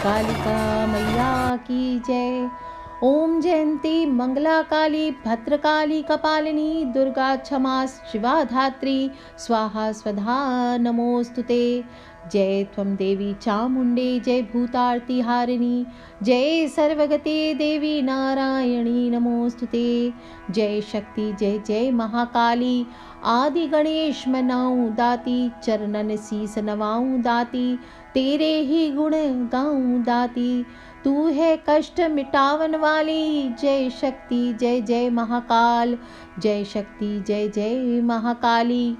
कालिका मैया की जय। ओम जयंती मंगला काली भद्रकाली कपालिनी दुर्गा क्षमा शिवा धात्री स्वाहा स्वधा नमोस्तुते। जय त्वं देवी चामुंडे जय भूतार्ति हारिणी जय सर्वगते देवी नारायणी नमोस्तुते। जय शक्ति जय जय महाकाली आदि गणेश मनाऊं दाती चरणन शीस नवाऊं दाती तेरे ही गुण गाऊं दाती तू है कष्ट मिटावन वाली। जय शक्ति जय जय महाकाल जय शक्ति जय जय महाकाली।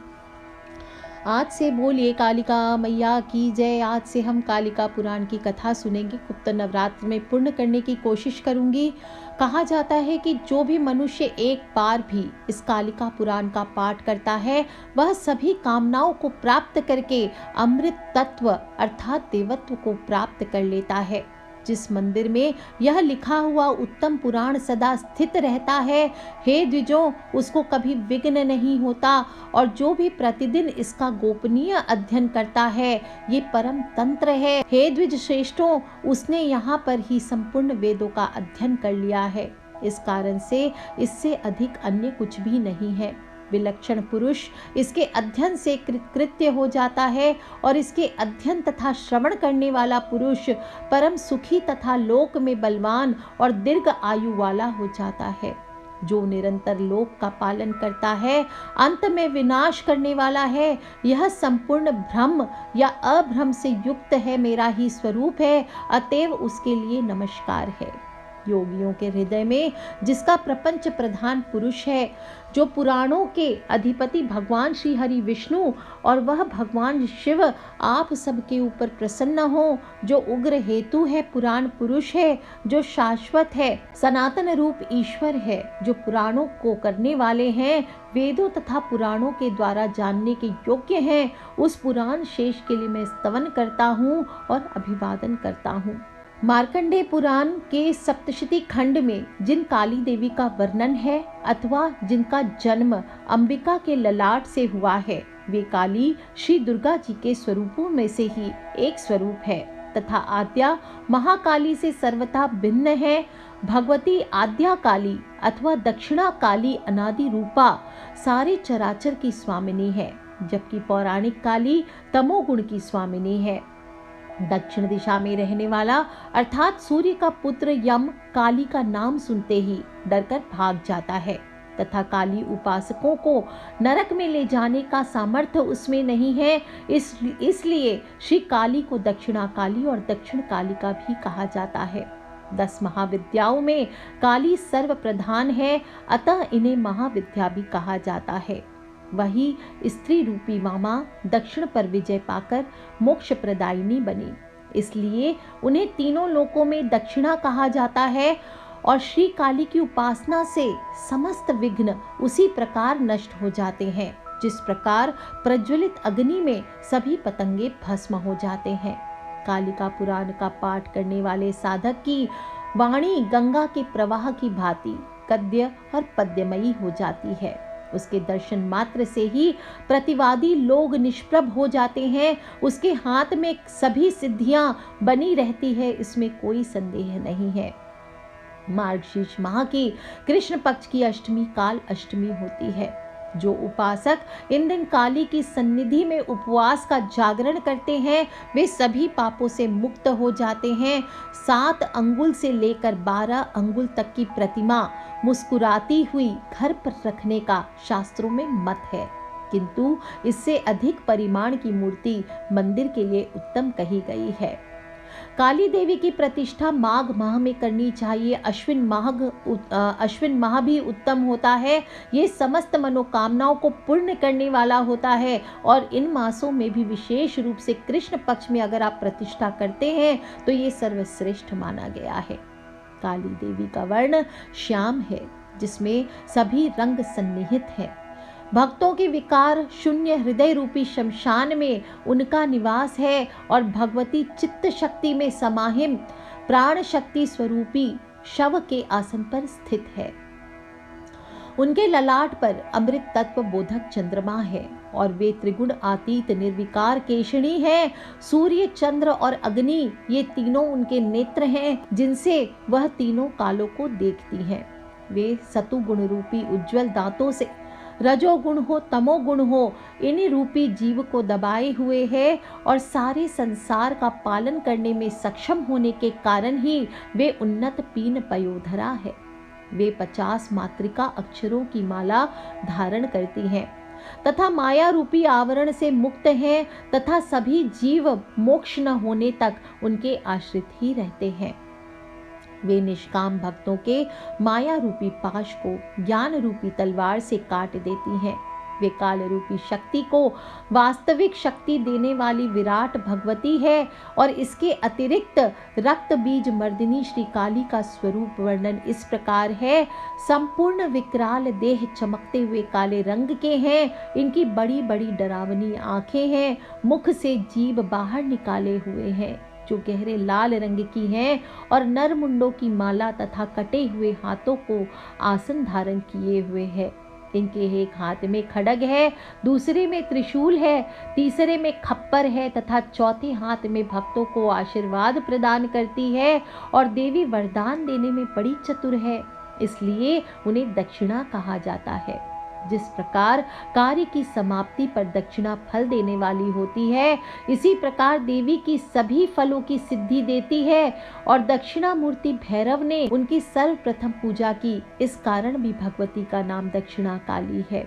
आज से बोलिए कालिका मैया की जय। आज से हम कालिका पुराण की कथा सुनेंगे। गुप्त नवरात्र में पूर्ण करने की कोशिश करूंगी। कहा जाता है कि जो भी मनुष्य एक बार भी इस कालिका पुराण का पाठ करता है वह सभी कामनाओं को प्राप्त करके अमृत तत्व अर्थात देवत्व को प्राप्त कर लेता है। जिस मंदिर में यह लिखा हुआ उत्तम पुराण सदा स्थित रहता है, हे द्विजों, उसको कभी विघ्न नहीं होता। और जो भी प्रतिदिन इसका गोपनीय अध्ययन करता है, ये परम तंत्र है। हे द्विज श्रेष्ठों, उसने यहाँ पर ही संपूर्ण वेदों का अध्ययन कर लिया है। इस कारण से इससे अधिक अन्य कुछ भी नहीं है। विलक्षण पुरुष इसके अध्ययन से कृतकृत्य हो जाता है और इसके अध्ययन तथा श्रवण करने वाला पुरुष परम सुखी तथा लोक में बलवान और दीर्घ आयु वाला हो जाता है। जो निरंतर लोक का पालन करता है अंत में विनाश करने वाला है। यह संपूर्ण भ्रम या अभ्रम से युक्त है, मेरा ही स्वरूप है, अतएव उसके लिए नमस्कार है। योगियों के हृदय में जिसका प्रपंच प्रधान पुरुष है, जो पुराणों के अधिपति भगवान श्री हरि विष्णु और वह भगवान शिव आप सबके ऊपर प्रसन्न हो, जो उग्र हेतु है, पुराण पुरुष है, जो शाश्वत है, सनातन रूप ईश्वर है, जो पुराणों को करने वाले हैं, वेदों तथा पुराणों के द्वारा जानने के योग्य हैं, उस पुराण शेष के लिए मैं स्तवन करता हूँ और अभिवादन करता हूँ। मार्कंडेय पुराण के सप्तशती खंड में जिन काली देवी का वर्णन है अथवा जिनका जन्म अंबिका के ललाट से हुआ है, वे काली श्री दुर्गा जी के स्वरूपों में से ही एक स्वरूप है तथा आद्या महाकाली से सर्वथा भिन्न है। भगवती आद्या काली अथवा दक्षिणा काली अनादि रूपा सारे चराचर की स्वामिनी है, जबकि पौराणिक काली तमोगुण की स्वामिनी है। दक्षिण दिशा में रहने वाला अर्थात सूर्य का पुत्र यम काली का नाम सुनते ही डरकर भाग जाता है तथा काली उपासकों को नरक में ले जाने का सामर्थ्य उसमें नहीं है। इसलिए श्री काली को दक्षिणा काली और दक्षिण कालिका भी कहा जाता है। 10 महाविद्याओं में काली सर्व प्रधान है, अतः इन्हें महाविद्या भी कहा जाता है। वही स्त्री रूपी मामा दक्षिण पर विजय पाकर मोक्ष प्रदायिनी बनी, इसलिए उन्हें तीनों लोकों में दक्षिणा कहा जाता है। और श्री काली की उपासना से समस्त विघ्न उसी प्रकार नष्ट हो जाते हैं जिस प्रकार प्रज्वलित अग्नि में सभी पतंगे भस्म हो जाते हैं। कालिका पुराण का पाठ करने वाले साधक की वाणी गंगा के प्रवाह की भांति गद्य और पद्यमयी हो जाती है। उसके दर्शन मात्र से ही प्रतिवादी लोग निष्प्रभ हो जाते हैं। उसके हाथ में सभी सिद्धियां बनी रहती है, इसमें कोई संदेह नहीं है। मार्गशीर्ष माह की कृष्ण पक्ष की अष्टमी काल अष्टमी होती है। जो उपासक इन दिन काली की सन्निधि में उपवास का जागरण करते हैं वे सभी पापों से मुक्त हो जाते हैं। 7 अंगुल से लेकर 12 अंगुल तक की प्रतिमा मुस्कुराती हुई घर पर रखने का शास्त्रों में मत है, किंतु इससे अधिक परिमाण की मूर्ति मंदिर के लिए उत्तम कही गई है। काली देवी की प्रतिष्ठा माघ माह में करनी चाहिए। अश्विन माह भी उत्तम होता है। ये समस्त मनोकामनाओं को पूर्ण करने वाला होता है और इन मासों में भी विशेष रूप से कृष्ण पक्ष में अगर आप प्रतिष्ठा करते हैं तो ये सर्वश्रेष्ठ माना गया है। काली देवी का वर्ण श्याम है, जिसमें सभी रंग सन्निहित है। भक्तों के विकार शून्य हृदय रूपी शमशान में उनका निवास है और भगवती चित्त शक्ति में समाहिम प्राण शक्ति स्वरूपी शव के आसन पर स्थित है। उनके ललाट पर अमृत तत्व बोधक चंद्रमा है। और वे त्रिगुण अतीत निर्विकार केशिणी हैं। सूर्य, चंद्र और अग्नि ये तीनों उनके नेत्र हैं, जिनसे वह तीनों कालों को देखती हैं। वे सतुगुण रूपी उज्जवल दांतों से रजोगुण हो तमोगुण हो, इन्हीं रूपी जीव को दबाए हुए है और सारे संसार का पालन करने में सक्षम होने के कारण ही वे उन्नत पीन पयोधरा है। वे 50 मातृका अक्षरों की माला धारण करती हैं तथा माया रूपी आवरण से मुक्त हैं तथा सभी जीव मोक्ष न होने तक उनके आश्रित ही रहते हैं। वे निष्काम भक्तों के माया रूपी पाश को ज्ञान रूपी तलवार से काट देती हैं। वे काल रूपी शक्ति को वास्तविक शक्ति देने वाली विराट भगवती है और इसके अतिरिक्त रक्त बीज मर्दिनी श्री काली का स्वरूप वर्णन इस प्रकार है। संपूर्ण विकराल देह चमकते हुए काले रंग के हैं। इनकी बड़ी बड़ी डरावनी आंखें हैं। मुख से जीभ बाहर निकाले हुए हैं जो गहरे लाल रंग की हैं और नर मुंडों की माला तथा कटे हुए हाथों को आसन धारण किए हुए है। इनके एक हाथ में खड्ग है, दूसरे में त्रिशूल है, तीसरे में खप्पर है तथा चौथे हाथ में भक्तों को आशीर्वाद प्रदान करती है। और देवी वरदान देने में बड़ी चतुर है, इसलिए उन्हें दक्षिणा कहा जाता है। जिस प्रकार कार्य की समाप्ति पर दक्षिणा फल देने वाली होती है, इसी प्रकार देवी की सभी फलों की सिद्धि देती है। और दक्षिणा मूर्ति भैरव ने उनकी सर्वप्रथम पूजा की, इस कारण भी भगवती का नाम दक्षिणा काली है।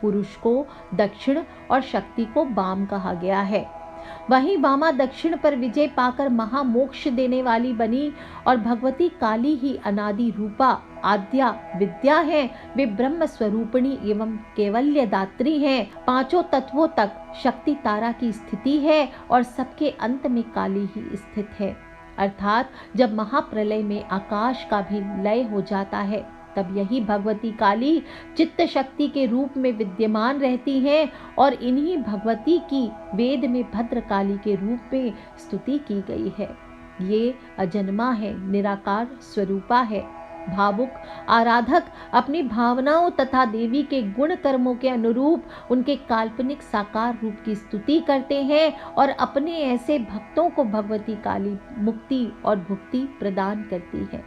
पुरुष को दक्षिण और शक्ति को वाम कहा गया है। वहीं वामा दक्षिण पर विजय पाकर महामोक्ष देने वाली बनी और भगवती काली ही अनादि रूपा आद्या विद्या है। वे ब्रह्म स्वरूपिणी एवं कैवल्य दात्री हैं। पांचों तत्वों तक शक्ति तारा की स्थिति है और सबके अंत में काली ही स्थित है। अर्थात जब महाप्रलय में आकाश का भी लय हो जाता है, तब यही भगवती काली चित्त शक्ति के रूप में विद्यमान रहती हैं और इन्हीं भगवती की वेद में भद्रकाली के रूप में स्तुति की गई है। ये अजन्मा है, निराकार स्वरूपा है। भावुक आराधक अपनी भावनाओं तथा देवी के गुण कर्मों के अनुरूप उनके काल्पनिक साकार रूप की स्तुति करते हैं और अपने ऐसे भक्तों को भगवती काली मुक्ति और भुक्ति प्रदान करती है।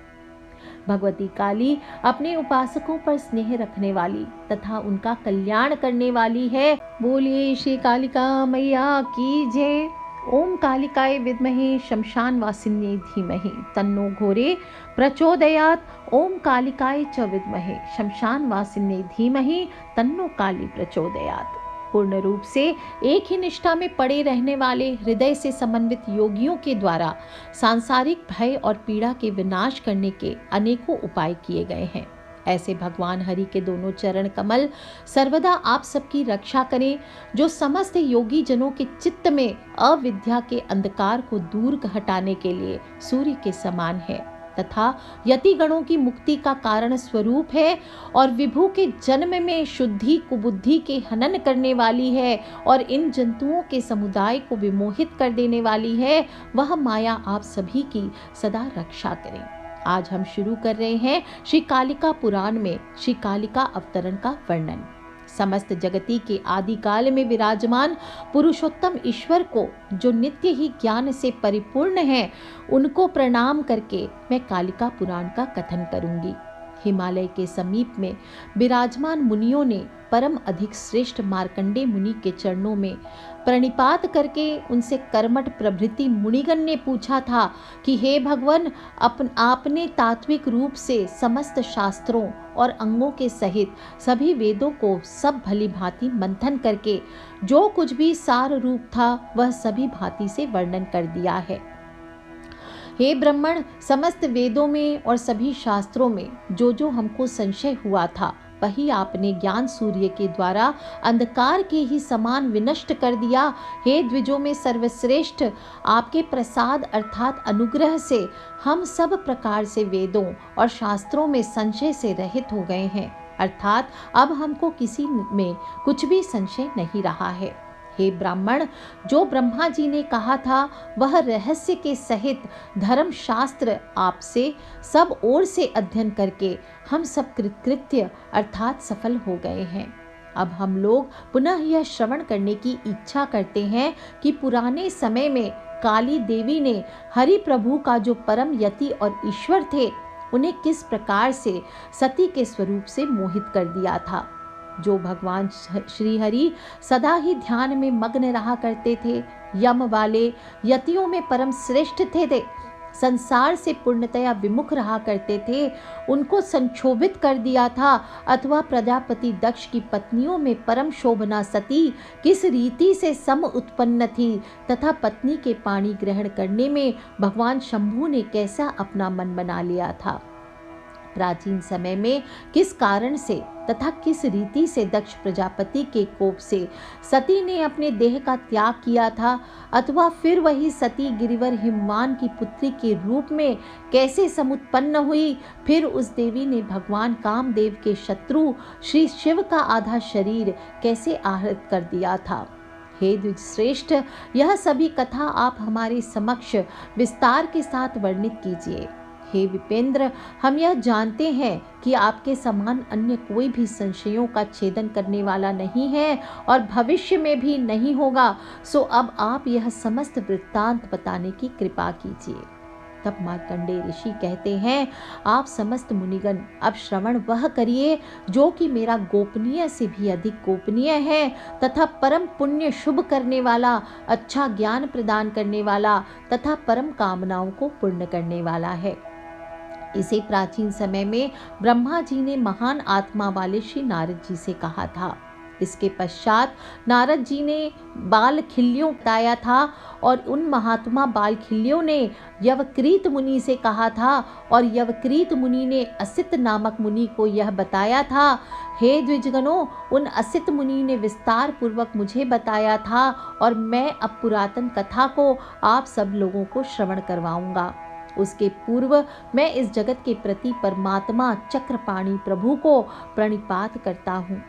भगवती काली अपने उपासकों पर स्नेह रखने वाली तथा उनका कल्याण करने वाली है। बोलिए श्री कालिका मैया की जय। ओम कालिकाय विद्महे शमशान वासिन्ये धीमहि तन्नो घोरे प्रचोदयात्। ओम कालिकाय च विद्महे शमशान वासिन्ये धीमहि तन्नो काली प्रचोदयात्। पूर्ण रूप से एक ही निष्ठा में पड़े रहने वाले हृदय से समन्वित योगियों के द्वारा सांसारिक भय और पीड़ा के विनाश करने के अनेकों उपाय किए गए हैं। ऐसे भगवान हरि के दोनों चरण कमल सर्वदा आप सबकी रक्षा करें, जो समस्त योगी जनों के चित्त में अविद्या के अंधकार को दूर हटाने के लिए सूर्य के समान है तथा यति गणों की मुक्ति का कारण स्वरूप है और विभु के जन्म में शुद्धि कुबुद्धि के हनन करने वाली है और इन जंतुओं के समुदाय को विमोहित कर देने वाली है। वह माया आप सभी की सदा रक्षा करें। आज हम शुरू कर रहे हैं श्री कालिका पुराण में श्री कालिका अवतरण का वर्णन। समस्त जगती के आदि काल में विराजमान पुरुषोत्तम ईश्वर को, जो नित्य ही ज्ञान से परिपूर्ण है, उनको प्रणाम करके मैं कालिका पुराण का कथन करूंगी। हिमालय के समीप में विराजमान मुनियों ने परम अधिक श्रेष्ठ मार्कंडे मुनि के चरणों में प्रणिपात करके उनसे कर्मठ प्रभृति मुनिगण ने पूछा था कि हे भगवान, आपने तात्विक रूप से समस्त शास्त्रों और अंगों के सहित सभी वेदों को सब भली भांति मंथन करके जो कुछ भी सार रूप था वह सभी भांति से वर्णन कर दिया है। हे ब्राह्मण, समस्त वेदों में और सभी शास्त्रों में जो जो हमको संशय हुआ था, वही आपने ज्ञान सूर्य के द्वारा अंधकार के ही समान विनष्ट कर दिया। हे द्विजों में सर्वश्रेष्ठ, आपके प्रसाद अर्थात अनुग्रह से हम सब प्रकार से वेदों और शास्त्रों में संशय से रहित हो गए हैं, अर्थात अब हमको किसी में कुछ भी संशय नहीं रहा है। हे ब्राह्मण, जो ब्रह्मा जी ने कहा था वह रहस्य के सहित धर्म शास्त्र आपसे सब ओर से अध्ययन करके हम सब कृतकृत्य अर्थात सफल हो गए हैं। अब हम लोग पुनः यह श्रवण करने की इच्छा करते हैं कि पुराने समय में काली देवी ने हरि प्रभु का जो परम यति और ईश्वर थे, उन्हें किस प्रकार से सती के स्वरूप से मोहित कर दिया था। जो भगवान श्री हरि सदा ही ध्यान में मग्न रहा करते थे, यम वाले यतियों में परम श्रेष्ठ थे, संसार से पूर्णतया विमुख रहा करते थे, उनको संक्षोभित कर दिया था। अथवा प्रजापति दक्ष की पत्नियों में परम शोभना सती किस रीति से सम उत्पन्न थी, तथा पत्नी के पाणी ग्रहण करने में भगवान शंभु ने कैसा अपना मन बना लिया था। प्राचीन समय में किस कारण से तथा किस रीति से दक्ष प्रजापति के कोप से सती ने अपने देह का त्याग किया था, अथवा फिर वही सती गिरिवर हिमवान की पुत्री के रूप में कैसे समुत्पन्न हुई। फिर उस देवी ने भगवान कामदेव के शत्रु श्री शिव का आधा शरीर कैसे आहत कर दिया था। हे द्विज श्रेष्ठ, यह सभी कथा आप हमारे समक्ष विस्तार के साथ वर्णित कीजिए। हे विपेंद्र, हम यह जानते हैं कि आपके समान अन्य कोई भी संशयों का छेदन करने वाला नहीं है और भविष्य में भी नहीं होगा, सो अब आप यह समस्त वृत्तांत बताने की कृपा कीजिए। तब मार्कंडेय ऋषि कहते हैं, आप समस्त मुनिगण अब श्रवण वह करिए जो कि मेरा गोपनीय से भी अधिक गोपनीय है, तथा परम पुण्य शुभ करने वाला, अच्छा ज्ञान प्रदान करने वाला तथा परम कामनाओं को पूर्ण करने वाला है। इसे प्राचीन समय में ब्रह्मा जी ने महान आत्मा वाले श्री नारद जी से कहा था। इसके पश्चात नारद जी ने बालखिल्यों बताया था और उन महात्मा बालखिल्यों ने यवक्रीत मुनि से कहा था, और यवक्रीत मुनि ने असित नामक मुनि को यह बताया था। हे द्विजगणों, उन असित मुनि ने विस्तार पूर्वक मुझे बताया था और मैं अब पुरातन कथा को आप सब लोगों को श्रवण करवाऊंगा। उसके पूर्व मैं इस जगत के प्रति परमात्मा चक्रपाणी प्रभु को प्रणिपात करता हूँ।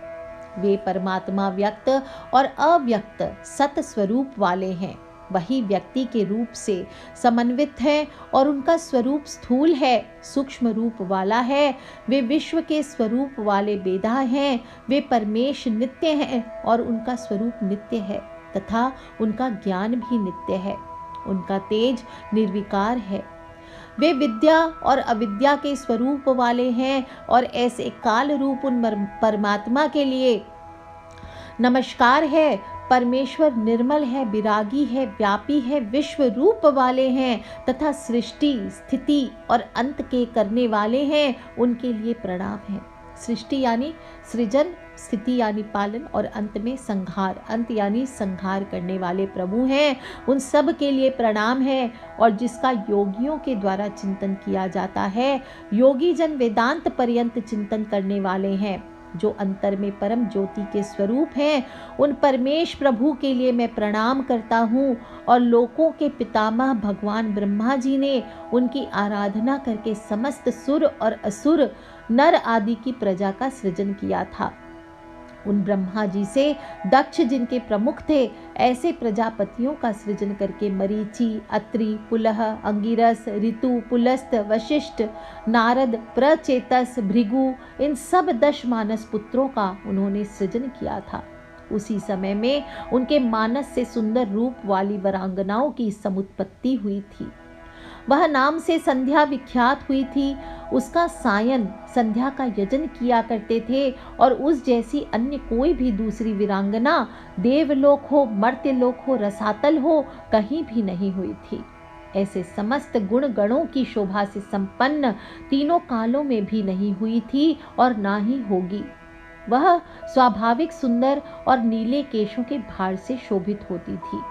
वे परमात्मा व्यक्त और अव्यक्त सत स्वरूप वाले हैं। वही व्यक्ति के रूप से समन्वित है और उनका स्वरूप स्थूल है, सूक्ष्म रूप वाला है। वे विश्व के स्वरूप वाले वेदा हैं। वे परमेश नित्य हैं और उनका स्वरूप नित्य है तथा उनका ज्ञान भी नित्य है। उनका तेज निर्विकार है। वे विद्या और अविद्या के स्वरूप वाले हैं और ऐसे काल रूप उन परमात्मा के लिए नमस्कार है। परमेश्वर निर्मल है, विरागी है, व्यापी है, विश्व रूप वाले हैं तथा सृष्टि, स्थिति और अंत के करने वाले हैं। उनके लिए प्रणाम है। सृष्टि यानी सृजन, स्थिति यानी पालन और अंत में संहार, अंत यानी संहार करने वाले प्रभु हैं। उन सब के लिए प्रणाम है और जिसका योगियों के द्वारा चिंतन किया जाता है। योगी जन वेदांत पर्यंत चिंतन करने वाले हैं, जो अंतर में परम ज्योति के स्वरूप हैं। उन परमेश प्रभु के लिए मैं प्रणाम करता हूँ। और लोकों के पितामह भगवान ब्रह्मा जी ने उनकी आराधना करके समस्त सुर और असुर, नर आदि की प्रजा का सृजन किया था। उन ब्रह्मा जी से दक्ष जिनके प्रमुख थे, ऐसे प्रजापतियों का सृजन करके मरीचि, अत्रि, पुलह, अंगिरस, ऋतु, पुलस्त, वशिष्ठ, नारद, प्रचेतस, भृगु, इन सब 10 मानस पुत्रों का उन्होंने सृजन किया था। उसी समय में उनके मानस से सुंदर रूप वाली वरांगनाओं की समुत्पत्ति हुई थी। वह नाम से संध्या विख्यात हुई थी। उसका सायन, संध्या का यजन किया करते थे और उस जैसी अन्य कोई भी दूसरी वीरांगना देवलोक हो, मर्त्यलोक हो, रसातल हो, कहीं भी नहीं हुई थी। ऐसे समस्त गुण गणों की शोभा से संपन्न तीनों कालों में भी नहीं हुई थी और ना ही होगी। वह स्वाभाविक सुंदर और नीले केशों के भार से शोभित होती थी।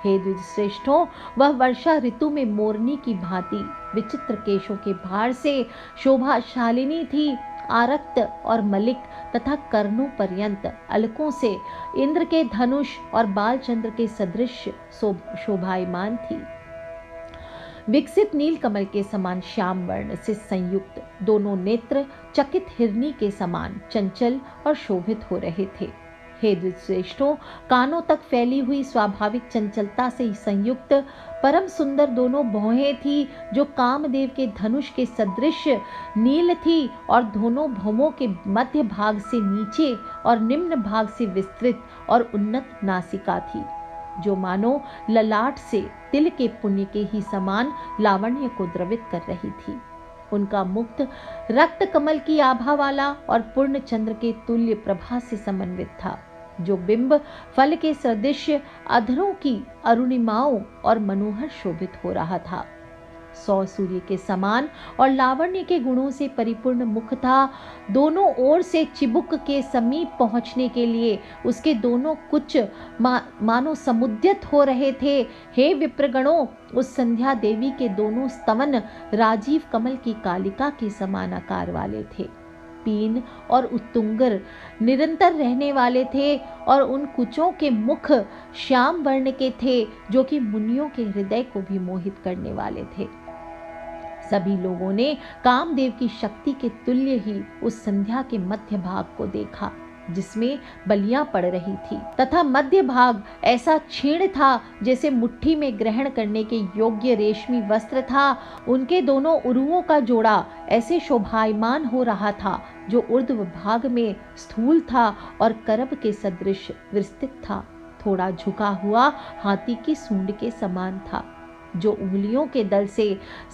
हे द्विज श्रेष्ठों, वह वर्षा ऋतु में मोरनी की भांति विचित्र केशों के भार से शोभाशालिनी थी। आरक्त और मलिक तथा कर्णों पर्यंत अलकों से इंद्र के धनुष और बालचंद्र के सदृश शोभायमान थी। विकसित नील कमल के समान श्याम वर्ण से संयुक्त दोनों नेत्र चकित हिरनी के समान चंचल और शोभित हो रहे थे। हे द्विश्रेष्ठों, कानों तक फैली हुई स्वाभाविक चंचलता से संयुक्त परम सुंदर दोनों भौहें थी, जो कामदेव के धनुष के सदृश नील थी और दोनों भौहों के मध्य भाग से नीचे और निम्न भाग से विस्तृत और उन्नत नासिका थी, जो मानो ललाट से तिल के पुण्य के ही समान लावण्य को द्रवित कर रही थी। उनका मुक्त रक्त कमल की आभा वाला और पूर्ण चंद्र के तुल्य प्रभा से समन्वित था, जो बिंब फल के सदृश अधरों की अरुणिमाओं और मनोहर शोभित हो रहा था। 100 सूर्य के समान और लावण्य के गुणों से परिपूर्ण मुख था। दोनों ओर से चिबुक के समीप पहुंचने के लिए उसके दोनों कुछ मानो समुद्यत हो रहे थे। हे विप्रगणों, उस संध्या देवी के दोनों स्तवन राजीव कमल की कालिका के समान आकार वाले थे। पीन और उत्तुंगर निरंतर रहने वाले थे और उन कुचों के मुख श्याम वर्ण के थे, जो कि मुनियों के हृदय को भी मोहित करने वाले थे। सभी लोगों ने कामदेव की शक्ति के तुल्य ही उस संध्या के मध्य भाग को देखा, जिसमें बलियां पड़ रही थी, तथा मध्य भाग ऐसा क्षीण था जैसे मुट्ठी में ग्रहण करने के योग्य रेशमी वस्त्र था। उनके दोनों उरुओं का जोड़ा ऐसे शोभायमान हो रहा था, जो ऊर्ध्व भाग में स्थूल था और करब के सदृश विस्तृत था, थोड़ा झुका हुआ हाथी की सूंड के समान था, जो उंगलियों के दल से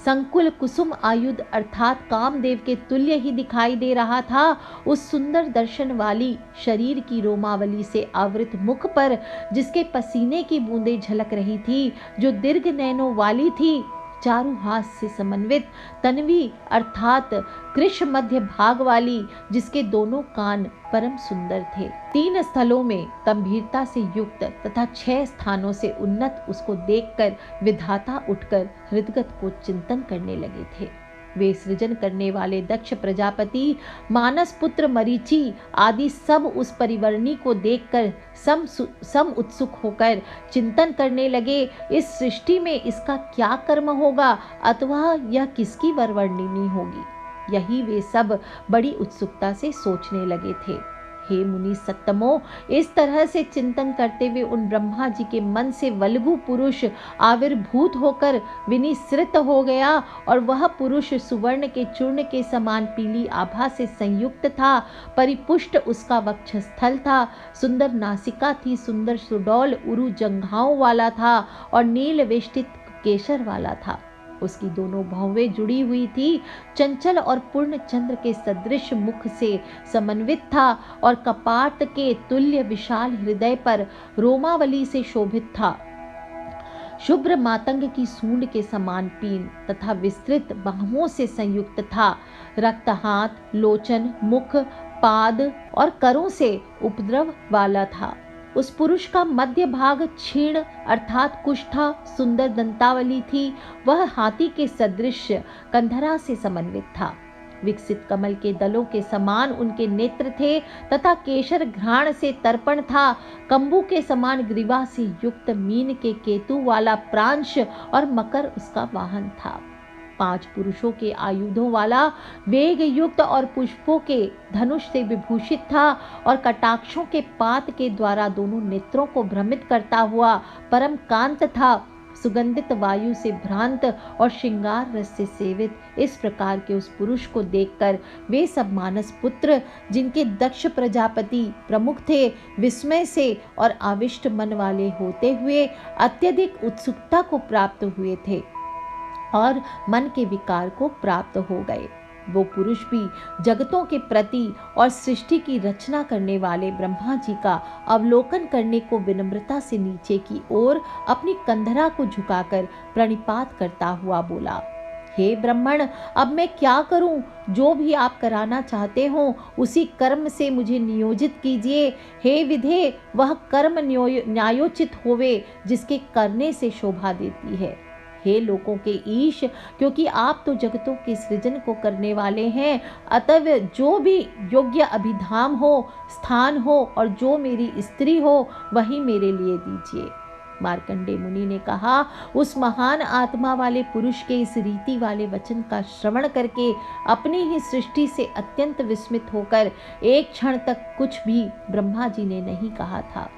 संकुल कुसुम आयुध अर्थात कामदेव के तुल्य ही दिखाई दे रहा था। उस सुंदर दर्शन वाली शरीर की रोमावली से आवृत मुख पर, जिसके पसीने की बूंदें झलक रही थी, जो दीर्घ नैनों वाली थी, चारों हाथ से समन्वित तन्वी अर्थात कृश मध्य भाग वाली, जिसके दोनों कान परम सुंदर थे। 3 स्थलों में गंभीरता से युक्त तथा 6 स्थानों से उन्नत उसको देखकर विधाता उठकर हृदगत को चिंतन करने लगे थे। वे सृजन करने वाले दक्ष प्रजापति, मानस पुत्र मरीचि आदि सब उस परिवर्णी को देखकर सम उत्सुक होकर चिंतन करने लगे, इस सृष्टि में इसका क्या कर्म होगा अथवा यह किसकी वरवर्णिनी होगी। यही वे सब बड़ी उत्सुकता से सोचने लगे थे। हे मुनि सत्तमो, इस तरह से चिंतन करते हुए उन ब्रह्मा जी के मन से वल्गु पुरुष आविर्भूत होकर विनिसृत हो गया, और वह पुरुष सुवर्ण के चूर्ण के समान पीली आभा से संयुक्त था। परिपुष्ट उसका वक्षस्थल था, सुंदर नासिका थी, सुंदर सुडौल उरु जंघाओं वाला था और नील वेष्टित केशर वाला था। उसकी दोनों भौवें जुड़ी हुई थी, चंचल और पूर्ण चंद्र के सदृश मुख से समन्वित था और कपाट के तुल्य विशाल हृदय पर रोमावली से शोभित था। शुभ्र मातंग की सूंड के समान पीन तथा विस्तृत बाहों से संयुक्त था। रक्त हाथ, लोचन, मुख, पाद और करों से उपद्रव वाला था। उस पुरुष का मध्य भाग क्षीण अर्थात कुष्ठा सुंदर दंतावली थी। वह हाथी के सदृश कंधरा से समन्वित था। विकसित कमल के दलों के समान उनके नेत्र थे तथा केशर घ्राण से तर्पण था। कंबू के समान ग्रीवा से युक्त मीन के केतु वाला प्रांश और मकर उसका वाहन था। 5 पुरुषों के आयुधों वाला वेग युक्त और पुष्पों के धनुष से विभूषित था और कटाक्षों के पात के द्वारा दोनों नेत्रों को भ्रमित करता हुआ परम कांत था। सुगंधित वायु से भ्रांत और श्रृंगार रस से सेवित इस प्रकार के उस पुरुष को देखकर वे सब मानस पुत्र, जिनके दक्ष प्रजापति प्रमुख थे, विस्मय से और आविष्ट मन वाले होते हुए अत्यधिक उत्सुकता को प्राप्त हुए थे और मन के विकार को प्राप्त हो गए। वो पुरुष भी जगतों के प्रति और सृष्टि की रचना करने वाले ब्रह्मा जी का अवलोकन करने को विनम्रता से नीचे की ओर अपनी कंधरा को झुकाकर प्रणिपात करता हुआ बोला, हे ब्राह्मण, अब मैं क्या करूं? जो भी आप कराना चाहते हो उसी कर्म से मुझे नियोजित कीजिए। हे विधे, वह कर्म न्यायोचित होवे जिसके करने से शोभा देती है। हे लोकों के ईश, क्योंकि आप तो जगतों के सृजन को करने वाले हैं, अतः जो भी योग्य अभिधाम हो, स्थान हो और जो मेरी स्त्री हो, वही मेरे लिए दीजिए। मार्कंडेय मुनि ने कहा, उस महान आत्मा वाले पुरुष के इस रीति वाले वचन का श्रवण करके अपनी ही सृष्टि से अत्यंत विस्मित होकर एक क्षण तक कुछ भी ब्रह्मा जी ने नहीं कहा था।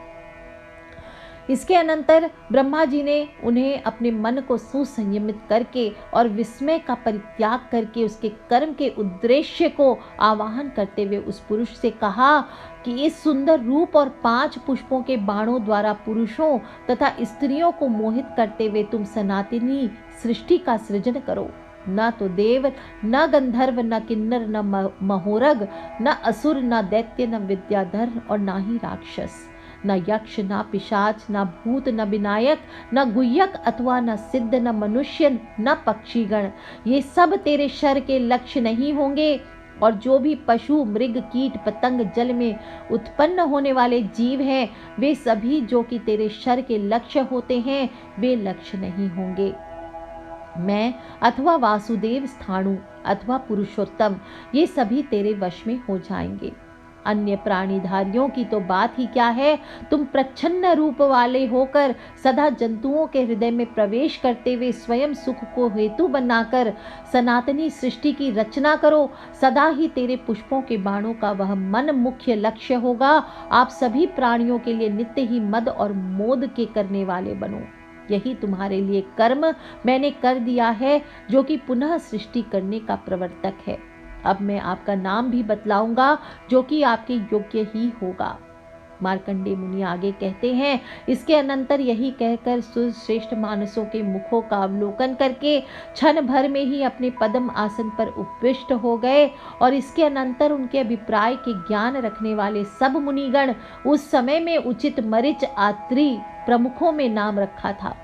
इसके अनंतर ब्रह्मा जी ने उन्हें अपने मन को सुसंयमित करके और विस्मय का परित्याग करके उसके कर्म के उद्देश्य को आवाहन करते हुए उस पुरुष से कहा कि इस सुंदर रूप और 5 पुष्पों के बाणों द्वारा पुरुषों तथा स्त्रियों को मोहित करते हुए तुम सनातनी सृष्टि का सृजन करो। न तो देव, न गंधर्व, न किन्नर, न महोरग, न असुर, न दैत्य, न विद्याधर और न ही राक्षस, न यक्ष, न पिशाच, न भूत, न विनायक, न गुह्यक अथवा न सिद्ध, न मनुष्य, न पक्षीगण, ये सब तेरे शर के लक्ष्य नहीं होंगे। और जो भी पशु, मृग, कीट, पतंग, जल में उत्पन्न होने वाले जीव हैं, वे सभी जो कि तेरे शर के लक्ष्य होते हैं, वे लक्ष्य नहीं होंगे। मैं अथवा वासुदेव, स्थाणु अथवा पुरुषोत्तम, ये सभी तेरे वश में हो जाएंगे। अन्य प्राणीधारियों की तो बात ही क्या है, तुम प्रच्छन्न रूप वाले होकर सदा जंतुओं के हृदय में प्रवेश करते हुए स्वयं सुख को हेतु बनाकर सनातनी सृष्टि की रचना करो। सदा ही तेरे पुष्पों के बाणों का वह मन मुख्य लक्ष्य होगा। आप सभी प्राणियों के लिए नित्य ही मद और मोद के करने वाले बनो। यही तुम्हारे लिए कर्म मैंने कर दिया है, जो कि पुनः सृष्टि करने का प्रवर्तक है। अब मैं आपका नाम भी बतलाऊंगा, जो कि आपके योग्य ही होगा। मार्कंडेय मुनि आगे कहते हैं, इसके अनंतर यही कहकर श्रेष्ठ मानसों के मुखों का अवलोकन करके क्षण भर में ही अपने पद्म आसन पर उपविष्ट हो गए। और इसके अनंतर उनके अभिप्राय के ज्ञान रखने वाले सब मुनिगण उस समय में उचित मरीच आत्रि प्रमुखों में नाम रखा था।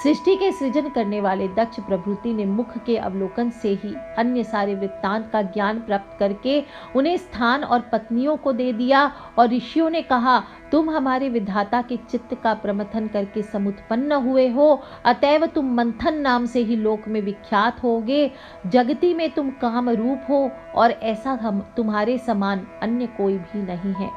सृष्टि के सृजन करने वाले दक्ष प्रभृति ने मुख के अवलोकन से ही अन्य सारे वृत्तांत का ज्ञान प्राप्त करके उन्हें स्थान और पत्नियों को दे दिया। और ऋषियों ने कहा, तुम हमारे विधाता के चित्त का प्रमथन करके समुत्पन्न हुए हो, अतएव तुम मंथन नाम से ही लोक में विख्यात होगे। जगती में तुम काम रूप हो और ऐसा तुम्हारे समान अन्य कोई भी नहीं है।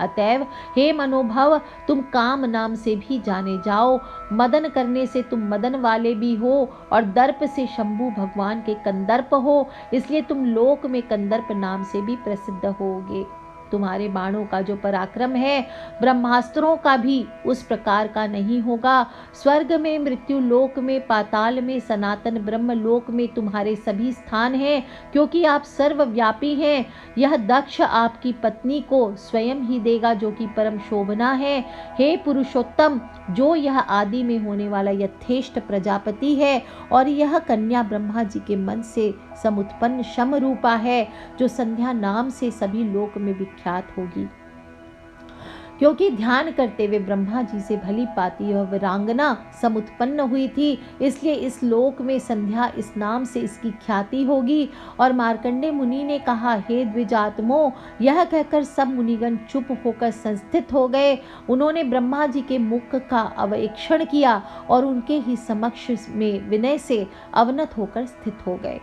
अतएव हे मनोभव, तुम काम नाम से भी जाने जाओ। मदन करने से तुम मदन वाले भी हो और दर्प से शंभु भगवान के कंदर्प हो, इसलिए तुम लोक में कंदर्प नाम से भी प्रसिद्ध होगे। तुम्हारे बाणों का जो पराक्रम है, ब्रह्मास्त्रों का भी उस प्रकार का नहीं होगा। स्वर्ग में, मृत्यु लोक में, पाताल में, सनातन ब्रह्म लोक में तुम्हारे सभी स्थान हैं, क्योंकि आप सर्वव्यापी हैं। यह दक्ष आपकी पत्नी को स्वयं ही देगा, जो कि परम शोभना है। हे पुरुषोत्तम, जो यह आदि में होने वाला यथेष्ट प्रजापति है, और यह कन्या ब्रह्मा जी के मन से समुत्पन्न शम रूपा है, जो संध्या नाम से सभी लोक में विख्यात होगी। क्योंकि ध्यान करते हुए ब्रह्मा जी से भली पाती यह वीरांगना समुत्पन्न हुई थी, इसलिए इस लोक में संध्या इस नाम से इसकी ख्याति होगी। और मार्कंडेय मुनि ने कहा, हे द्विजात्मो, यह कहकर सब मुनिगण चुप होकर संस्थित हो गए। उन्होंने ब्रह्मा जी के मुख का अवेक्षण किया और उनके ही समक्ष में विनय से अवनत होकर स्थित हो गए।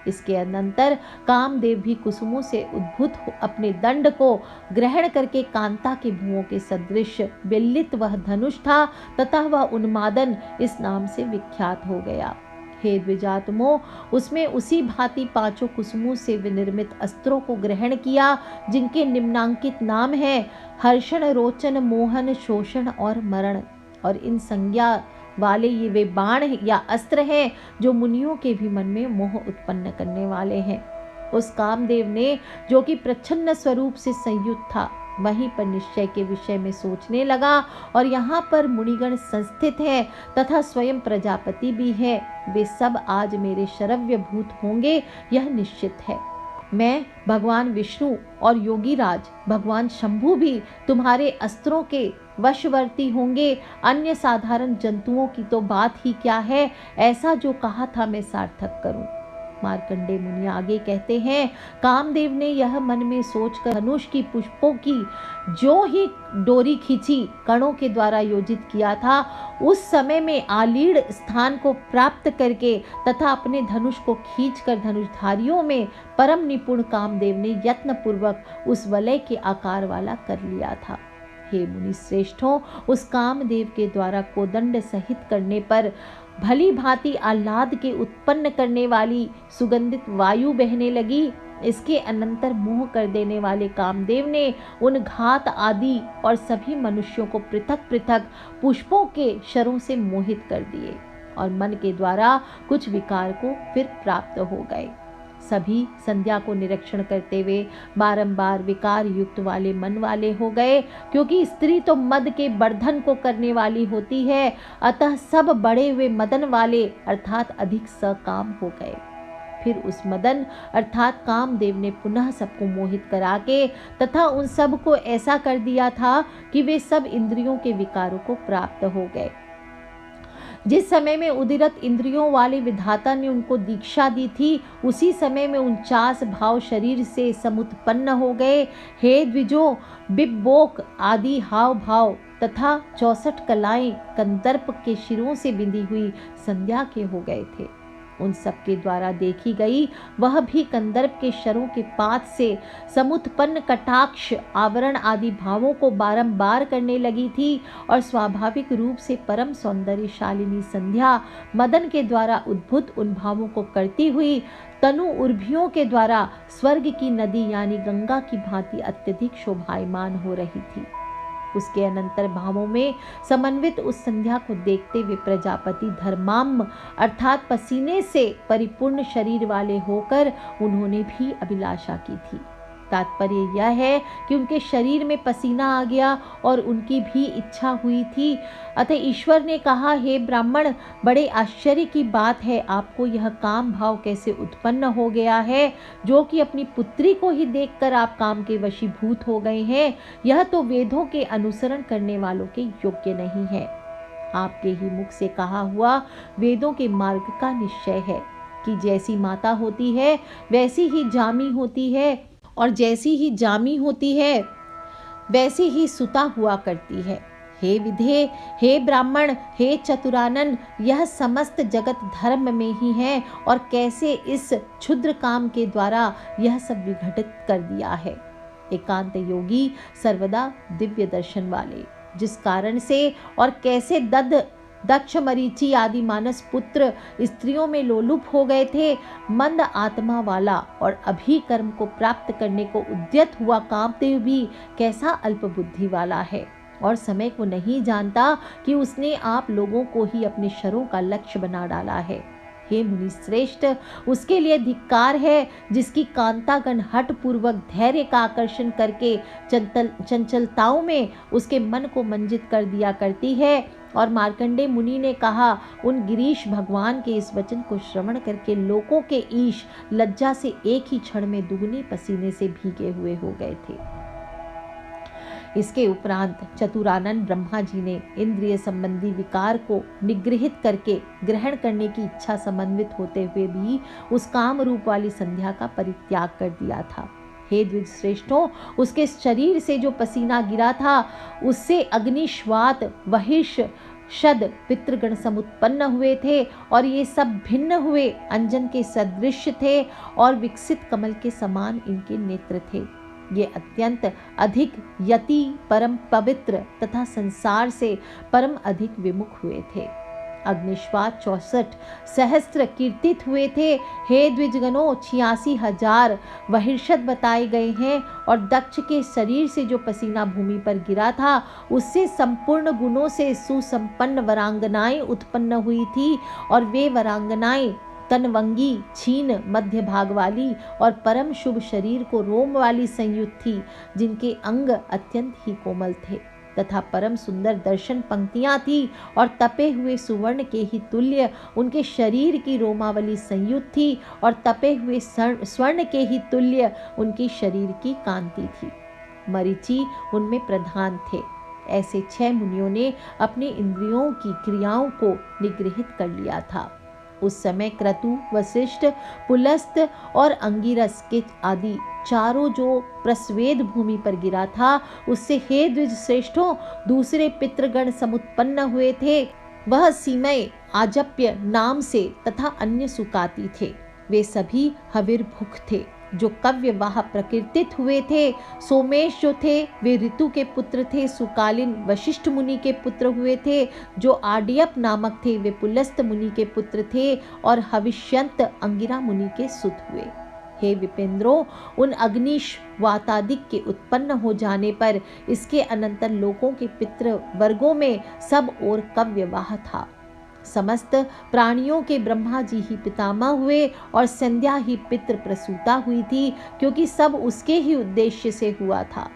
इसके अनंतर कामदेव भी कुसुमों से उद्भूत अपने दंड को ग्रहण करके कांता के भुवों के सदृश बेल्लित वह धनुष था तथा वह उन्मादन इस नाम से विख्यात हो गया। हे द्विजात्मो, उसमें उसी भांति 5 कुसुमों से विनिर्मित अस्त्रों को ग्रहण किया, जिनके निम्नांकित नाम है हर्षण, रोचन, मोहन, शोषण और मरण। और इन संज्ञा वाले ये वे बाण या अस्त्र हैं जो मुनियों के भी मन में मोह उत्पन्न करने वाले हैं। उस कामदेव ने, जो कि प्रच्छन्न स्वरूप से संयुक्त था, वहीं पर निश्चय के विषय में सोचने लगा। और यहाँ पर मुनिगण संस्थित हैं तथा स्वयं प्रजापति भी है। वे सब आज मेरे शरव्यभूत होंगे, यह निश्चित है। मैं, भगवान विष्णु और योगीराज भगवान शंभु भी तुम्हारे अस्त्रों के वशवर्ती होंगे। अन्य साधारण जंतुओं की तो बात ही क्या है, ऐसा जो कहा था मैं सार्थक करूं। मार्कंडेय मुनि आगे कहते हैं, कामदेव ने यह मन में सोचकर धनुष की पुष्पों की जो ही डोरी खींची कणों के द्वारा योजित किया था, उस समय में आलीड़ स्थान को प्राप्त करके तथा अपने धनुष को खींचकर धनुषधारियों में परम निपुण कामदेव ने यत्न पूर्वक उस वलय के आकार वाला कर लिया था। हे मुनि श्रेष्ठों, उस कामदेव के द्वारा कोदंड सहित करने पर भली भांति आह्लाद के उत्पन्न करने वाली सुगंधित वायु बहने लगी। इसके अनंतर मोह कर देने वाले कामदेव ने उन घात आदि और सभी मनुष्यों को पृथक पृथक पुष्पों के शरों से मोहित कर दिए और मन के द्वारा कुछ विकार को फिर प्राप्त हो गए। सभी संध्या को निरीक्षण करते हुए बारंबार विकार युक्त वाले मन वाले हो गए, क्योंकि स्त्री तो मद के वर्धन को करने वाली होती है। अतः सब बढ़े हुए मदन वाले अर्थात अधिक सकाम हो गए। फिर उस मदन अर्थात कामदेव ने पुनः सबको मोहित करा के तथा उन सब को ऐसा कर दिया था कि वे सब इंद्रियों के विकारों को प्राप्त हो गए। जिस समय में उदिरत इंद्रियों वाले विधाता ने उनको दीक्षा दी थी, उसी समय में 49 भाव शरीर से समुत्पन्न हो गए। हे द्विजों, बिब्बोक आदि हाव भाव तथा 64 कलाएं कंदर्प के शिरों से बिंदी हुई संध्या के हो गए थे। उन सब के द्वारा देखी गई वह भी कंदर्प के शरों के पात से समुत्पन्न कटाक्ष आवरण आदि भावों को बारंबार करने लगी थी और स्वाभाविक रूप से परम सौंदर्यशालिनी संध्या मदन के द्वारा उद्भूत उन भावों को करती हुई तनु उर्भियों के द्वारा स्वर्ग की नदी यानी गंगा की भांति अत्यधिक शोभायमान हो रही थी। उसके अनंतर भावों में समन्वित उस संध्या को देखते हुए प्रजापति धर्माम्ब अर्थात पसीने से परिपूर्ण शरीर वाले होकर उन्होंने भी अभिलाषा की थी। तात्पर्य यह है कि उनके शरीर में पसीना आ गया और उनकी भी इच्छा हुई थी। अतः ईश्वर ने कहा, हे ब्राह्मण, बड़े आश्चर्य की बात है, आपको यह काम भाव कैसे उत्पन्न हो गया है, जो कि अपनी पुत्री को ही देखकर आप काम के वशीभूत हो गए हैं। यह तो वेदों के अनुसरण करने वालों के योग्य नहीं है। आपके ही मुख से कहा हुआ वेदों के मार्ग का निश्चय है कि जैसी माता होती है वैसी ही जामी होती है और जैसी ही जामी होती है वैसी ही सुता हुआ करती है। हे विधे, हे ब्राह्मण, हे चतुरानन, यह समस्त जगत धर्म में ही है और कैसे इस क्षुद्र काम के द्वारा यह सब विघटित कर दिया है। एकांत योगी सर्वदा दिव्य दर्शन वाले, जिस कारण से और कैसे दक्ष मरीचि आदि मानस पुत्र स्त्रियों में लोलुप हो गए थे, मंद आत्मा वाला और अभी कर्म को प्राप्त करने को उद्यत हुआ कामदेव भी कैसा अल्प बुद्धि वाला है और समय को नहीं जानता कि उसने आप लोगों को ही अपने शरों का लक्ष्य बना डाला है। हे मुनि श्रेष्ठ, उसके लिए धिक्कार है जिसकी कांतागण हठ पूर्वक धैर्य का आकर्षण करके चंचलताओं में उसके मन को मंजित कर दिया करती है। और मार्कंडेय मुनि ने कहा, उन गिरीश भगवान के इस वचन को श्रवण करके लोकों के ईश लज्जा से एक ही क्षण में दुगने पसीने से भीगे हुए हो गए थे। इसके उपरांत चतुरानन ब्रह्मा जी ने इंद्रिय संबंधी विकार को निगृहित करके ग्रहण करने की इच्छा समन्वित होते हुए भी उस काम रूप वाली संध्या का परित्याग कर दिया था। हे द्विज श्रेष्ठों, उसके शरीर से जो पसीना गिरा था उससे अग्निश्वात वहिष शद पितृगण समुत्पन्न हुए थे और ये सब भिन्न हुए अंजन के सदृश थे और विकसित कमल के समान इनके नेत्र थे। ये अत्यंत अधिक यति परम पवित्र तथा संसार से परम अधिक विमुख हुए थे। अग्निश्वात 64 सहस्त्र कीर्तित हुए थे। हे द्विजगणों, 86,000 वहिर्षद बताए गए हैं और दक्ष के शरीर से जो पसीना भूमि पर गिरा था उससे संपूर्ण गुणों से सुसंपन्न वरांगनाएं उत्पन्न हुई थी और वे वरांगनाएं तनवंगी, छीन, मध्य भाग वाली और परम शुभ शरीर को रोम वाली संयुक्त थी, जिनके अंग अत्यंत ही कोमल थे तथा परम सुंदर दर्शन पंक्तियां थी और तपे हुए सुवर्ण के ही तुल्य उनके शरीर की रोमावली संयुक्त थी और तपे हुए स्वर्ण के ही तुल्य उनकी शरीर की कांति थी। मरीचि उनमें प्रधान थे। ऐसे 6 मुनियों ने अपने इंद्रियों की क्रियाओं को निगृहित कर लिया था। उस समय क्रतु, वशिष्ठ, पुलस्त और अंगिरस के आदि चारों जो प्रस्वेद भूमि पर गिरा था उससे हे द्विज श्रेष्ठों दूसरे पितृगण समुत्पन्न हुए थे। वह सीमय, आजप्य नाम से तथा अन्य सुकाती थे। वे सभी हविर्भुक थे जो कव्यवाह प्रकीर्तित हुए थे। सोमेश जो थे वे ऋतु के पुत्र थे, सुकालीन वशिष्ठ मुनि के पुत्र हुए थे। जो आड्यप नामक थे वे पुलस्त मुनि के पुत्र थे और हविष्यंत अंगिरा मुनि के सुत हुए। हे विपेंद्रो, उन अग्निश वातादिक के उत्पन्न हो जाने पर इसके अनंतर लोगों के पितृ वर्गों में सब और कव्यवाह था। समस्त प्राणियों के ब्रह्मा जी ही पितामह हुए और संध्या ही पितृ प्रसूता हुई थी, क्योंकि सब उसके ही उद्देश्य से हुआ था।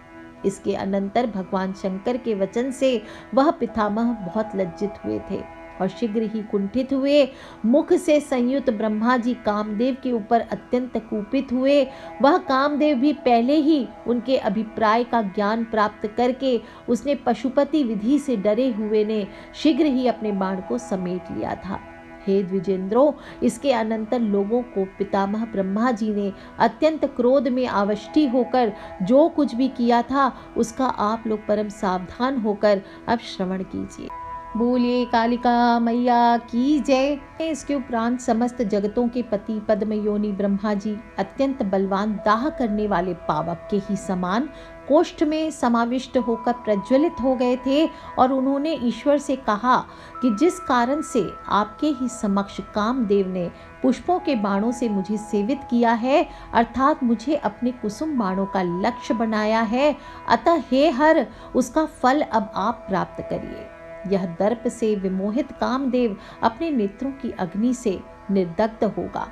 इसके अनंतर भगवान शंकर के वचन से वह पितामह बहुत लज्जित हुए थे और शीघ्र ही कुंठित हुए। मुख से संयुक्त ब्रह्मा जी कामदेव के ऊपर अत्यंत कुपित हुए। वह कामदेव भी पहले ही उनके अभिप्राय का ज्ञान प्राप्त करके उसने पशुपति विधि से डरे हुए ने शीघ्र ही अपने बाण को समेट लिया था। हे द्विजेंद्रो, इसके अनंतर लोगों को पितामह ब्रह्मा जी ने अत्यंत क्रोध में आवष्टि होकर जो कुछ भी किया था उसका आप लोग परम सावधान होकर अब श्रवण कीजिए। बोलिए कालिका मैया की जय। इसके उपरांत समस्त जगतों के पति पद्म योनि ब्रह्मा जी अत्यंत बलवान दाह करने वाले पावक के ही समान कोष्ठ में समाविष्ट होकर प्रज्वलित हो गए थे और उन्होंने ईश्वर से कहा कि जिस कारण से आपके ही समक्ष कामदेव ने पुष्पों के बाणों से मुझे सेवित किया है, अर्थात मुझे अपने कुसुम बाणों का लक्ष्य बनाया है, अतः हे हर, उसका फल अब आप प्राप्त करिए। यह दर्प से विमोहित कामदेव अपने नेत्रों की अग्नि से निर्दग्ध होगा।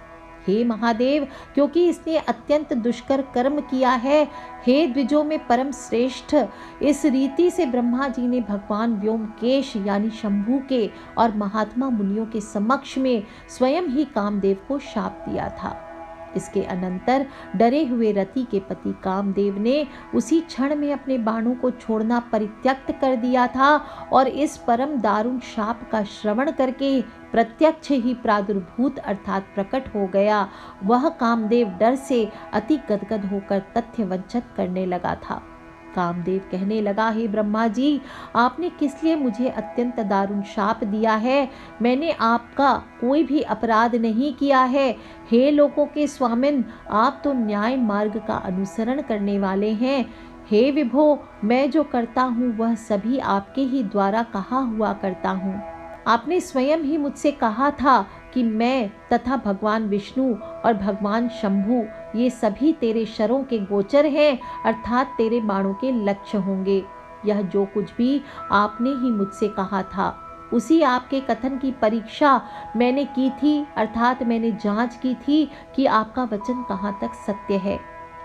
हे महादेव, क्योंकि इसने अत्यंत दुष्कर कर्म किया है, हे द्विजों में परम श्रेष्ठ, इस रीति से ब्रह्मा जी ने भगवान व्योमकेश यानी शंभु के और महात्मा मुनियों के समक्ष में स्वयं ही कामदेव को शाप दिया था। इसके अनंतर डरे हुए रति के पति कामदेव ने उसी क्षण में अपने बाणों को छोड़ना परित्यक्त कर दिया था और इस परम दारुण शाप का श्रवण करके प्रत्यक्ष ही प्रादुर्भूत अर्थात प्रकट हो गया। वह कामदेव डर से अति गदगद होकर तथ्यवंचन करने लगा था। कामदेव कहने लगा, हे ब्रह्मा जी, आपने किस लिए मुझे अत्यंत दारुण शाप दिया है? मैंने आपका कोई भी अपराध नहीं किया है। हे लोकों के स्वामिन, आप तो न्याय मार्ग का अनुसरण करने वाले हैं। हे विभो, मैं जो करता हूँ वह सभी आपके ही द्वारा कहा हुआ करता हूँ। आपने स्वयं ही मुझसे कहा था कि मैं तथा भगवान विष्णु और भगवान शंभु ये सभी तेरे शरों के गोचर हैं, अर्थात तेरे बाणों के लक्ष्य होंगे। यह जो कुछ भी आपने ही मुझसे कहा था उसी आपके कथन की परीक्षा मैंने की थी, अर्थात मैंने जांच की थी कि आपका वचन कहाँ तक सत्य है।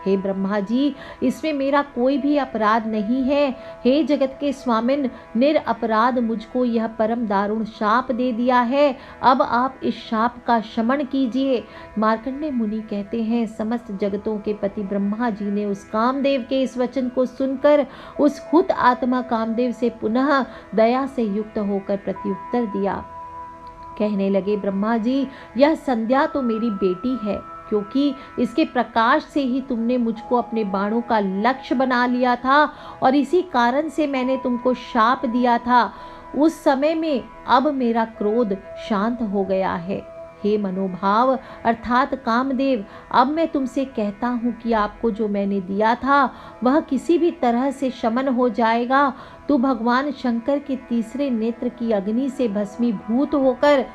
हे ब्रह्मा जी, इसमें मेरा कोई भी अपराध नहीं है। हे जगत के स्वामिन, निरअपराध मुझको यह परम दारुण शाप दे दिया है। अब आप इस शाप का शमन कीजिए। मार्कंडेय मुनि कहते हैं, समस्त जगतों के पति ब्रह्मा जी ने उस कामदेव के इस वचन को सुनकर उस हुत आत्मा कामदेव से पुनः दया से युक्त होकर प्रत्युत्तर दिया। कहने लगे, ब्रह्मा जी, यह संध्या तो मेरी बेटी है, क्योंकि इसके प्रकाश से ही तुमने मुझको अपने बाणों का लक्ष्य बना लिया था और इसी कारण से मैंने तुमको शाप दिया था। उस समय में अब मेरा क्रोध शांत हो गया है। हे मनोभाव अर्थात कामदेव, अब मैं तुमसे कहता हूँ कि आपको जो मैंने दिया था वह किसी भी तरह से शमन हो जाएगा। तू भगवान शंकर के तीसरे नेत्र की अग्नि से भस्मीभूत होकर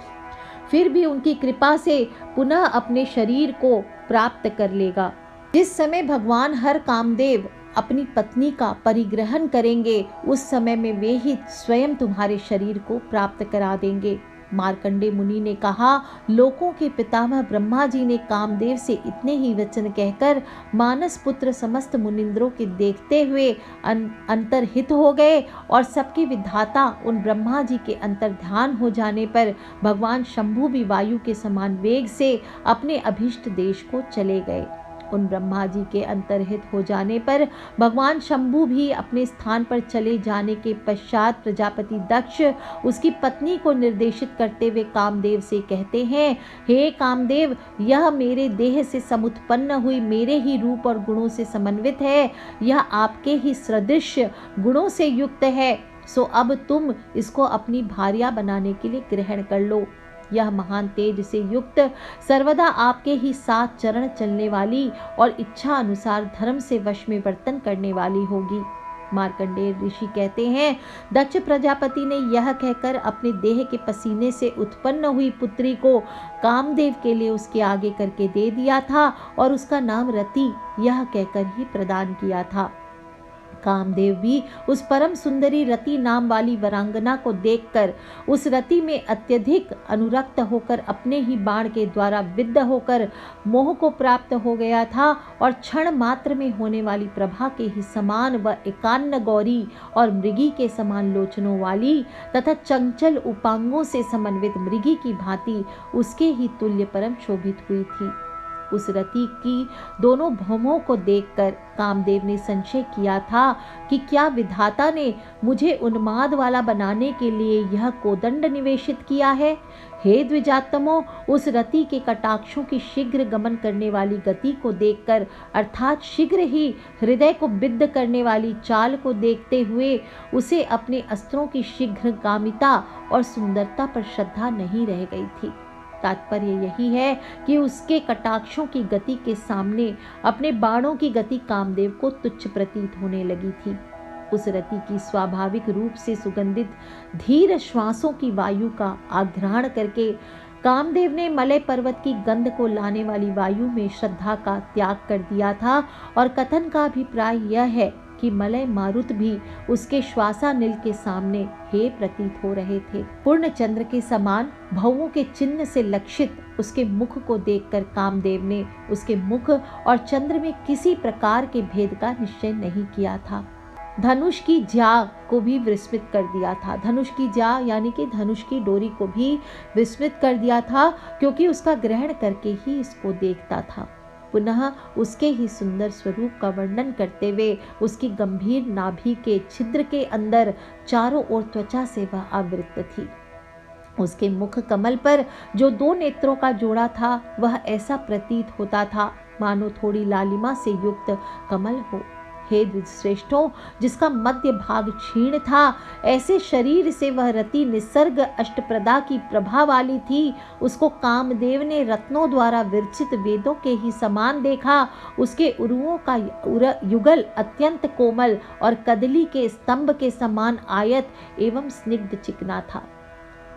फिर भी उनकी कृपा से पुनः अपने शरीर को प्राप्त कर लेगा। जिस समय भगवान हर कामदेव अपनी पत्नी का परिग्रहण करेंगे उस समय में वे ही स्वयं तुम्हारे शरीर को प्राप्त करा देंगे। मार्कंडेय मुनि ने कहा, लोकों के पितामह ब्रह्मा जी ने कामदेव से इतने ही वचन कहकर मानस पुत्र समस्त मुनिंद्रों के देखते हुए अंतर्हित हो गए और सबके विधाता उन ब्रह्मा जी के अंतर ध्यान हो जाने पर भगवान शंभु भी वायु के समान वेग से अपने अभीष्ट देश को चले गए। उन ब्रह्मा जी के अंतर्हित हो जाने पर भगवान शंभु भी अपने स्थान पर चले जाने के पश्चात प्रजापति दक्ष उसकी पत्नी को निर्देशित करते हुए कामदेव से कहते हैं, हे कामदेव, यह मेरे देह से समुत्पन्न हुई मेरे ही रूप और गुणों से समन्वित है। यह आपके ही सदृश गुणों से युक्त है। सो अब तुम इसको अपनी भार्या बनाने के लिए ग्रहण कर लो। यह महान तेज से युक्त, सर्वदा आपके ही साथ चरण चलने वाली और इच्छा अनुसार धर्म से वश में वर्तन करने वाली होगी। मार्कंडेय ऋषि कहते हैं, दक्ष प्रजापति ने यह कहकर अपने देह के पसीने से उत्पन्न हुई पुत्री को कामदेव के लिए उसके आगे करके दे दिया था और उसका नाम रति यह कहकर ही प्रदान किया था। कामदेव भी उस परम सुंदरी रति नाम वाली वरांगना को देखकर उस रति में अत्यधिक अनुरक्त होकर अपने ही बाण के द्वारा विद्ध होकर मोह को प्राप्त हो गया था और क्षण मात्र में होने वाली प्रभा के ही समान व एकान्न गौरी और मृगी के समान लोचनों वाली तथा चंचल उपांगों से समन्वित मृगी की भांति उसके ही तुल्य परम शोभित हुई थी। उस रति की दोनों भौमों को देखकर कामदेव ने संशय किया था कि क्या विधाता ने मुझे उन्माद वाला बनाने के लिए यह कोदंड निवेशित किया है। हे द्विजातमो, उस रति के कटाक्षों की शीघ्र गमन करने वाली गति को देखकर अर्थात शीघ्र ही हृदय को बिद्ध करने वाली चाल को देखते हुए उसे अपने अस्त्रों की शीघ्र गामिता और सुंदरता पर श्रद्धा नहीं रह गई थी। तात्पर्य यही है कि उसके कटाक्षों की गति के सामने अपने बाणों की गति कामदेव को तुच्छ प्रतीत होने लगी थी। उस रति की स्वाभाविक रूप से सुगंधित धीर श्वासों की वायु का आघ्राण करके कामदेव ने मलय पर्वत की गंध को लाने वाली वायु में श्रद्धा का त्याग कर दिया था और कथन का अभिप्राय यह है कि मलय मारुत भी उसके श्वासानिल के सामने हे प्रतीत हो रहे थे। पूर्ण चंद्र के समान भौओं के चिन्ह से लक्षित उसके मुख को देखकर कामदेव ने उसके मुख और चंद्र में किसी प्रकार के भेद का निश्चय नहीं किया था। धनुष की ज्या को भी विस्मृत कर दिया था। धनुष की ज्या यानी कि धनुष की डोरी को भी विस्मृत कर दिया था, क्योंकि उसका ग्रहण करके ही इसको देखता था। पुनः उसके ही सुंदर स्वरूप का वर्णन करते हुए उसकी गंभीर नाभि के छिद्र के अंदर चारों ओर त्वचा से वह आवृत थी। उसके मुख कमल पर जो दो नेत्रों का जोड़ा था वह ऐसा प्रतीत होता था मानो थोड़ी लालिमा से युक्त कमल हो। हे द्विजश्रेष्ठों, जिसका मध्य भाग क्षीण था, ऐसे शरीर से वह रति निसर्ग अष्टप्रदा की प्रभा वाली थी। उसको कामदेव ने रत्नों द्वारा विरचित वेदों के ही समान देखा। उसके उरुओं का युगल अत्यंत कोमल और कदली के स्तंभ के समान आयत एवं स्निग्ध चिकना था।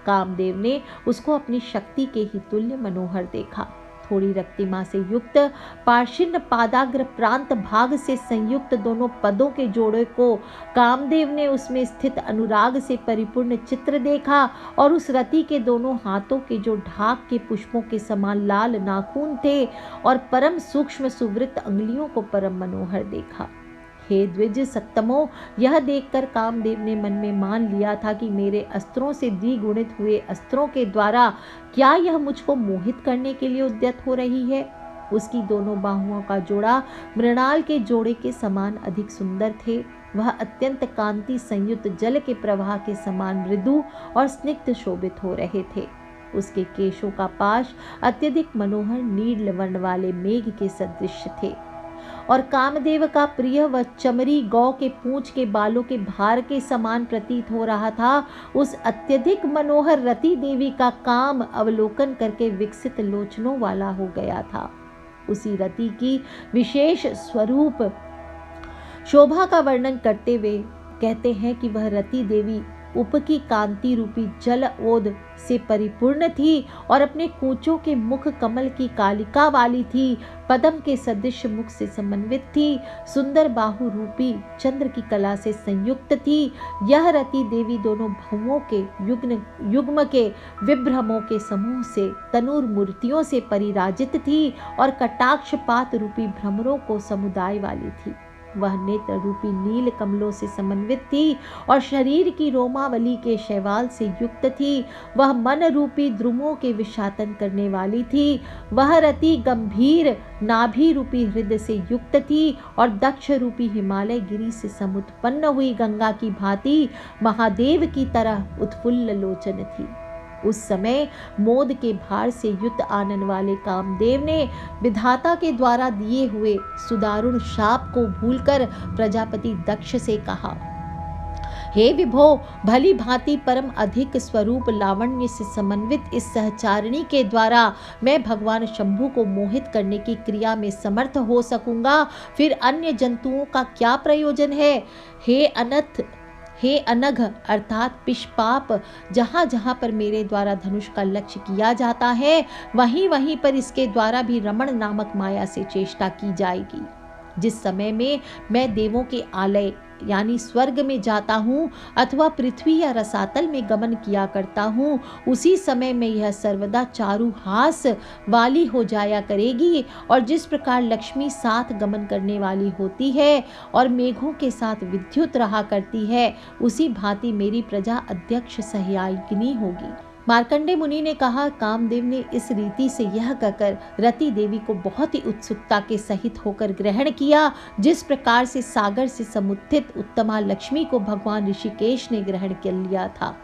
कामदेव ने उसको अपनी शक्ति के ही तुल्य मनोहर देखा। थोड़ी रक्तिमा से युक्त पार्शिन्य पादाग्र प्रांत भाग से संयुक्त दोनों पदों के जोड़े को कामदेव ने उसमें स्थित अनुराग से परिपूर्ण चित्र देखा और उस रति के दोनों हाथों के जो ढाक के पुष्पों के समान लाल नाखून थे और परम सूक्ष्म सुवृत अंगुलियों को परम मनोहर देखा। हे द्विज सत्तमो, यह देखकर कामदेव ने मन में मान लिया था कि मेरे अस्त्रों से द्विगुणित हुए अस्त्रों के द्वारा क्या यह मुझको मोहित करने के लिए उद्यत हो रही है। उसकी दोनों बाहुओं का जोड़ा मृणाल के जोड़े के समान अधिक सुंदर थे। वह अत्यंत कांति संयुक्त जल के प्रवाह के समान मृदु और स्निग्ध शोभित हो रहे थे। उसके केशों का पाश अत्यधिक मनोहर नील वर्ण वाले मेघ के सदृश थे और कामदेव का प्रिय व चमरी गौ के पूंछ के बालों के भार के समान प्रतीत हो रहा था। उस अत्यधिक मनोहर रति देवी का काम अवलोकन करके विकसित लोचनों वाला हो गया था। उसी रति की विशेष स्वरूप शोभा का वर्णन करते हुए कहते हैं कि वह रति देवी उप की कांति रूपी जल ओद से परिपूर्ण थी और अपने कूचों के मुख कमल की कालिका वाली थी। पद्म के सदृश मुख से समन्वित थी। सुंदर बाहु रूपी चंद्र की कला से संयुक्त थी। यह रति देवी दोनों भवों के युग्म के विभ्रमों के समूह से तनूर मूर्तियों से परिराजित थी और कटाक्षपात रूपी भ्रमरों को समुदाय वाली थी। वह नेत्र रूपी नील कमलों से समन्वित थी और शरीर की रोमावली के शैवाल से युक्त थी। वह मन रूपी द्रुमों के विषातन करने वाली थी। वह रति गंभीर नाभि रूपी हृदय से युक्त थी और दक्ष रूपी हिमालय गिरी से समुत्पन्न हुई गंगा की भांति महादेव की तरह उत्फुल्ल लोचन थी। उस समय मोद के भार से युक्त आनन वाले कामदेव ने विधाता के द्वारा दिए हुए सुदारुण शाप को भूलकर प्रजापति दक्ष से कहा, हे विभो, भली भांति परम अधिक स्वरूप लावण्य से समन्वित इस सहचारिणी के द्वारा मैं भगवान शंभु को मोहित करने की क्रिया में समर्थ हो सकूंगा, फिर अन्य जंतुओं का क्या प्रयोजन है। हे अनघ अर्थात पिशपाप, जहाँ जहाँ पर मेरे द्वारा धनुष का लक्ष्य किया जाता है, वहीं वहीं पर इसके द्वारा भी रमण नामक माया से चेष्टा की जाएगी। जिस समय में मैं देवों के आलय यानी स्वर्ग में जाता हूँ अथवा पृथ्वी या रसातल में गमन किया करता हूँ, उसी समय में यह सर्वदा चारुहास वाली हो जाया करेगी। और जिस प्रकार लक्ष्मी साथ गमन करने वाली होती है और मेघों के साथ विद्युत रहा करती है, उसी भांति मेरी प्रजा अध्यक्ष सह्यायिनी होगी। मार्कंडे मुनि ने कहा, कामदेव ने इस रीति से यह कहकर रति देवी को बहुत ही उत्सुकता के सहित होकर ग्रहण किया, जिस प्रकार से सागर से समुत्थित उत्तमा लक्ष्मी को भगवान ऋषिकेश ने ग्रहण कर लिया था।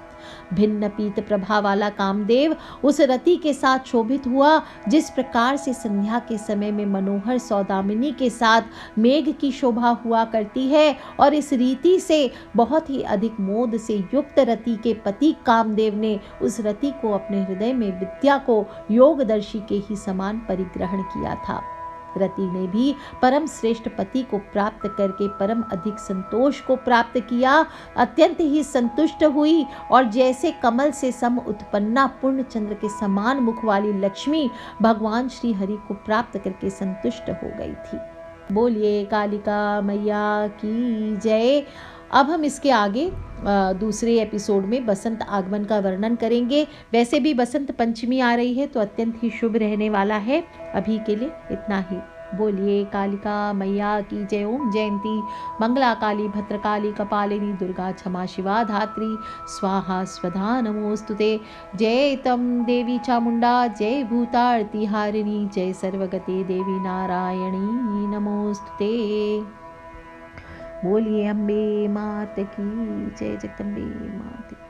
भिन्न पीत प्रभा वाला कामदेव उस रति के साथ शोभित हुआ, जिस प्रकार से संध्या के समय में मनोहर सौदामिनी के साथ मेघ की शोभा हुआ करती है। और इस रीति से बहुत ही अधिक मोद से युक्त रति के पति कामदेव ने उस रति को अपने हृदय में विद्या को योगदर्शी के ही समान परिग्रहण किया था। रति ने भी परम श्रेष्ठ पति को प्राप्त करके परम अधिक संतोष को प्राप्त किया, अत्यंत ही संतुष्ट हुई और जैसे कमल से सम उत्पन्ना पूर्ण चंद्र के समान मुख वाली लक्ष्मी भगवान श्री हरि को प्राप्त करके संतुष्ट हो गई थी। बोलिए कालिका मैया की जय। अब हम इसके आगे दूसरे एपिसोड में बसंत आगमन का वर्णन करेंगे। वैसे भी बसंत पंचमी आ रही है तो अत्यंत ही शुभ रहने वाला है। अभी के लिए इतना ही। बोलिए कालिका मैया की जय। ओम जयंती मंगला काली भद्रकाली कपालिनी दुर्गा क्षमा शिवा धात्री स्वाहा स्वधा नमोस्तुते। जय तम देवी चामुंडा, जय भूतारती हारिणी, जय सर्वगते देवी नारायणी नमोस्तुते। बोलिए अम्बे मात की जय, जगदम्बे मात की।